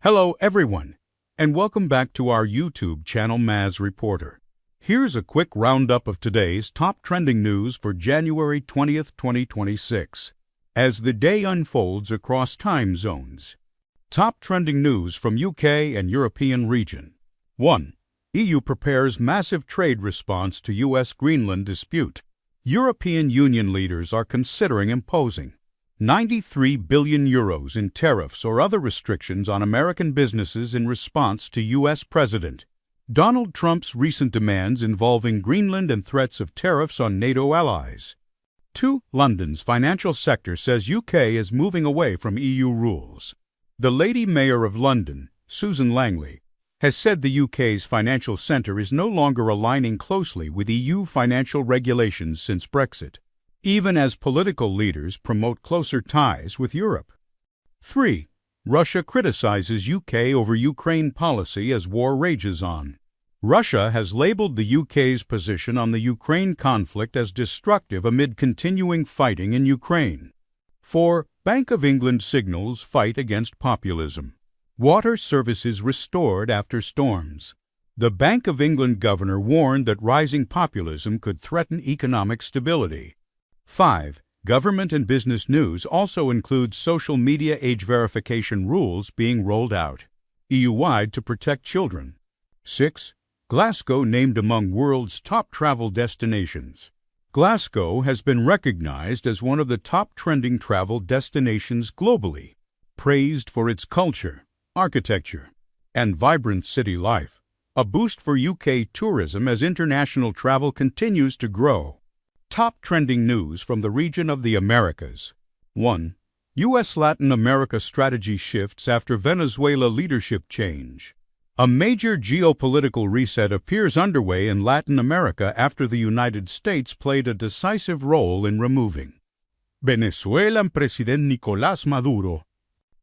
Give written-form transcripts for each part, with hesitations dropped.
Hello everyone, and welcome back to our YouTube channel Mazz Reporter. Here's a quick roundup of today's top trending news for January 20th, 2026. As the day unfolds across time zones. Top trending news from UK and European region. 1. EU prepares massive trade response to US-Greenland dispute. European Union leaders are considering imposing 93 billion euros in tariffs or other restrictions on American businesses in response to U.S. President Donald Trump's recent demands involving Greenland and threats of tariffs on NATO allies. 2. London's financial sector says UK is moving away from EU rules. The Lady Mayor of London, Susan Langley, has said the UK's financial centre is no longer aligning closely with EU financial regulations since Brexit, even as political leaders promote closer ties with Europe. 3. Russia criticizes UK over Ukraine policy as war rages on. Russia has labeled the UK's position on the Ukraine conflict as destructive amid continuing fighting in Ukraine. 4. Bank of England signals fight against populism. Water services restored after storms. The Bank of England governor warned that rising populism could threaten economic stability. 5. Government and business news also includes social media age verification rules being rolled out EU-wide to protect children. 6. Glasgow named among world's top travel destinations. Glasgow has been recognized as one of the top trending travel destinations globally, praised for its culture, architecture, and vibrant city life, a boost for UK tourism as international travel continues to grow. Top trending news from the region of the Americas. 1. U.S.-Latin America strategy shifts after Venezuela leadership change. A major geopolitical reset appears underway in Latin America after the United States played a decisive role in removing Venezuelan President Nicolás Maduro.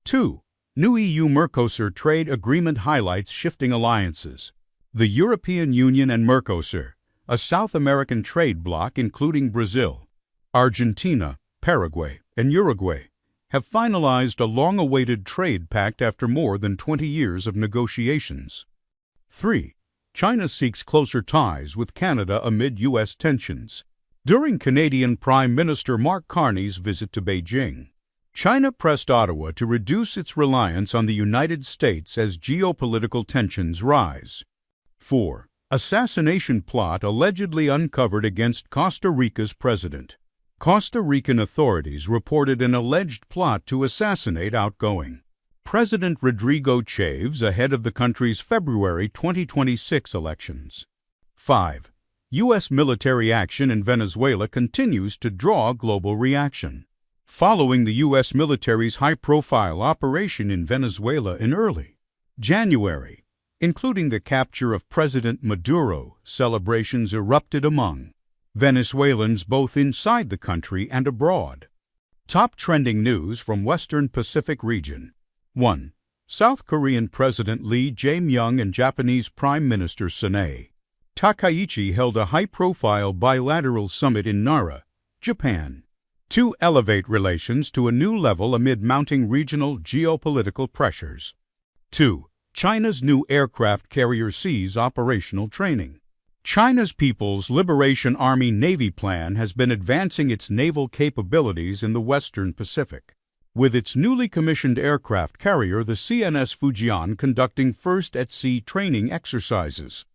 2. New EU-Mercosur trade agreement highlights shifting alliances. The European Union and Mercosur, a South American trade bloc including Brazil, Argentina, Paraguay, and Uruguay, have finalized a long-awaited trade pact after more than 20 years of negotiations. 3. China seeks closer ties with Canada amid U.S. tensions. During Canadian Prime Minister Mark Carney's visit to Beijing, China pressed Ottawa to reduce its reliance on the United States as geopolitical tensions rise. 4. Assassination plot allegedly uncovered against Costa Rica's president. Costa Rican authorities reported an alleged plot to assassinate outgoing President Rodrigo Chaves ahead of the country's February 2026 elections. 5. U.S. military action in Venezuela continues to draw global reaction. Following the U.S. military's high-profile operation in Venezuela in early January, including the capture of President Maduro, celebrations erupted among Venezuelans both inside the country and abroad. Top trending news from Western Pacific region. 1. South Korean President Lee Jae-myung and Japanese Prime Minister Sanae Takaichi held a high-profile bilateral summit in Nara, Japan, to elevate relations to a new level amid mounting regional geopolitical pressures. 2. China's new aircraft carrier sees operational training. China's People's Liberation Army Navy plan has been advancing its naval capabilities in the Western Pacific, with its newly commissioned aircraft carrier, the CNS Fujian, conducting first-at-sea training exercises.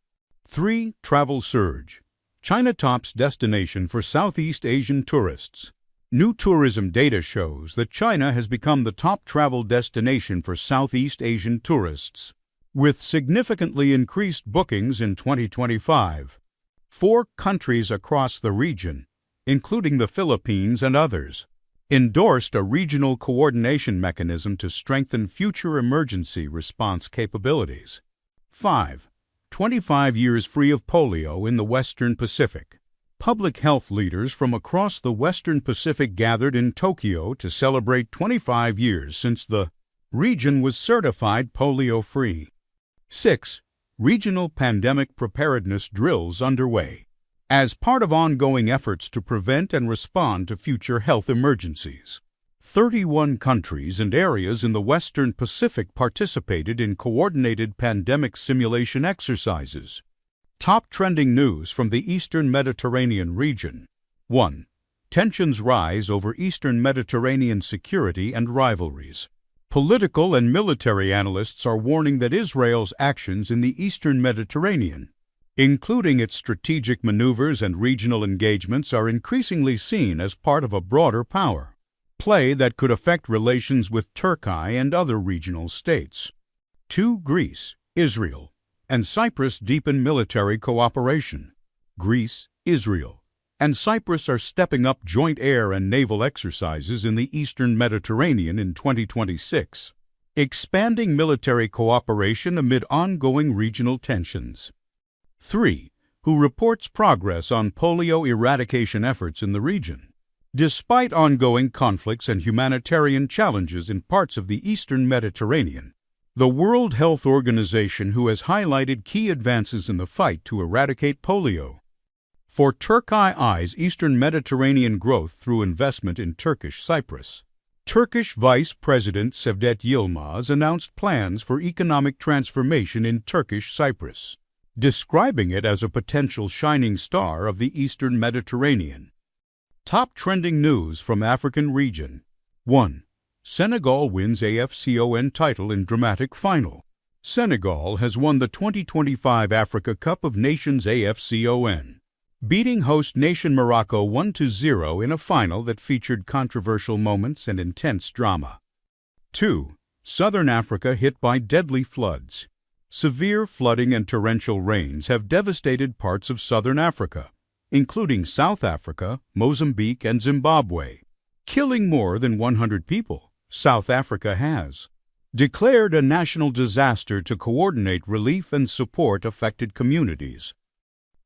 3. Travel surge. China tops destination for Southeast Asian tourists. New tourism data shows that China has become the top travel destination for Southeast Asian tourists, with significantly increased bookings in 2025. 4 countries across the region, including the Philippines and others, endorsed a regional coordination mechanism to strengthen future emergency response capabilities. 5. 25 years free of polio in the Western Pacific. Public health leaders from across the Western Pacific gathered in Tokyo to celebrate 25 years since the region was certified polio-free. 6. Regional pandemic preparedness drills underway. As part of ongoing efforts to prevent and respond to future health emergencies, 31 countries and areas in the Western Pacific participated in coordinated pandemic simulation exercises. Top trending news from the Eastern Mediterranean region. 1. Tensions rise over Eastern Mediterranean security and rivalries. Political and military analysts are warning that Israel's actions in the Eastern Mediterranean, including its strategic maneuvers and regional engagements, are increasingly seen as part of a broader power play that could affect relations with Turkey and other regional states. 2. Greece, Israel, and Cyprus deepen military cooperation. Greece, Israel, and Cyprus are stepping up joint air and naval exercises in the Eastern Mediterranean in 2026, expanding military cooperation amid ongoing regional tensions. 3. Who reports progress on polio eradication efforts in the region. Despite ongoing conflicts and humanitarian challenges in parts of the Eastern Mediterranean, the World Health Organization has highlighted key advances in the fight to eradicate polio. For Turkey's Eastern Mediterranean growth through investment in Turkish Cyprus. Turkish Vice President Cevdet Yilmaz announced plans for economic transformation in Turkish Cyprus, describing it as a potential shining star of the Eastern Mediterranean. Top trending news from African region. 1. Senegal wins AFCON title in dramatic final. Senegal has won the 2025 Africa Cup of Nations AFCON, beating host nation Morocco 1-0 in a final that featured controversial moments and intense drama. 2. Southern Africa hit by deadly floods. Severe flooding and torrential rains have devastated parts of southern Africa, including South Africa, Mozambique, and Zimbabwe, killing more than 100 people. South Africa has declared a national disaster to coordinate relief and support affected communities.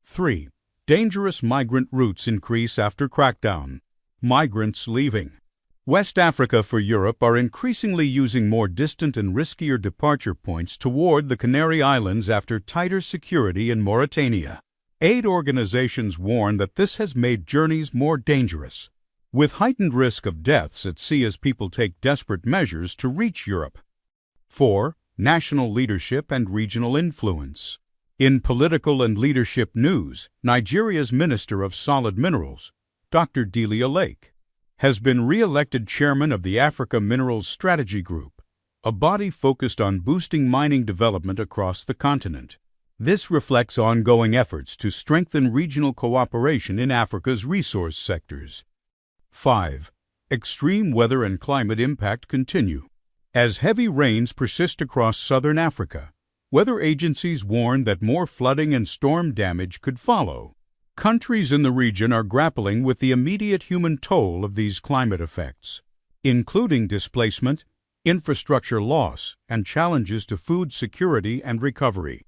3. Dangerous migrant routes increase after crackdown. Migrants leaving West Africa for Europe are increasingly using more distant and riskier departure points toward the Canary Islands after tighter security in Mauritania. Aid organizations warn that this has made journeys more dangerous, with heightened risk of deaths at sea as people take desperate measures to reach Europe. 4. National leadership and regional influence. In political and leadership news, Nigeria's Minister of Solid Minerals, Dr. Delia Lake, has been re-elected chairman of the Africa Minerals Strategy Group, a body focused on boosting mining development across the continent. This reflects ongoing efforts to strengthen regional cooperation in Africa's resource sectors. 5. Extreme weather and climate impact continue. As heavy rains persist across southern Africa, weather agencies warn that more flooding and storm damage could follow. Countries in the region are grappling with the immediate human toll of these climate effects, including displacement, infrastructure loss, and challenges to food security and recovery.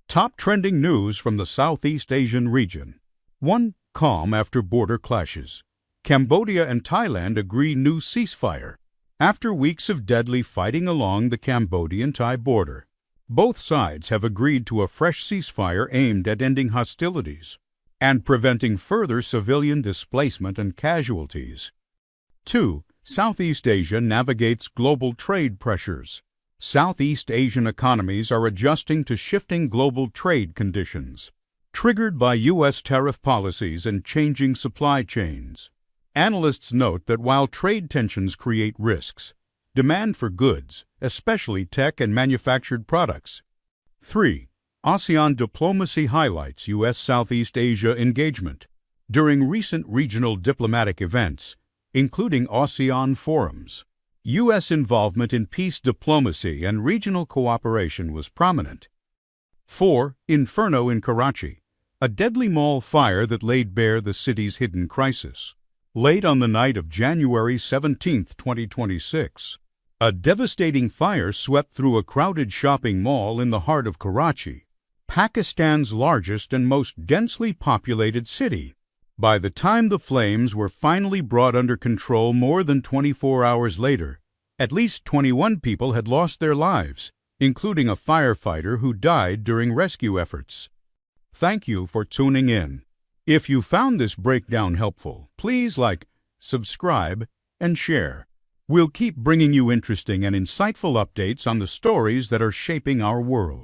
Top trending news from the Southeast Asian region. 1. Calm after border clashes. Cambodia and Thailand agree new ceasefire. After weeks of deadly fighting along the Cambodian-Thai border, both sides have agreed to a fresh ceasefire aimed at ending hostilities and preventing further civilian displacement and casualties. 2. Southeast Asia navigates global trade pressures. Southeast Asian economies are adjusting to shifting global trade conditions, triggered by U.S. tariff policies and changing supply chains. Analysts note that while trade tensions create risks, demand for goods, especially tech and manufactured products. 3. ASEAN diplomacy highlights U.S. Southeast Asia engagement. During recent regional diplomatic events, including ASEAN forums, U.S. involvement in peace diplomacy and regional cooperation was prominent. 4. Inferno in Karachi, a deadly mall fire that laid bare the city's hidden crisis. Late on the night of January 17, 2026, a devastating fire swept through a crowded shopping mall in the heart of Karachi, Pakistan's largest and most densely populated city. By the time the flames were finally brought under control more than 24 hours later, at least 21 people had lost their lives, including a firefighter who died during rescue efforts. Thank you for tuning in. If you found this breakdown helpful, please like, subscribe, and share. We'll keep bringing you interesting and insightful updates on the stories that are shaping our world.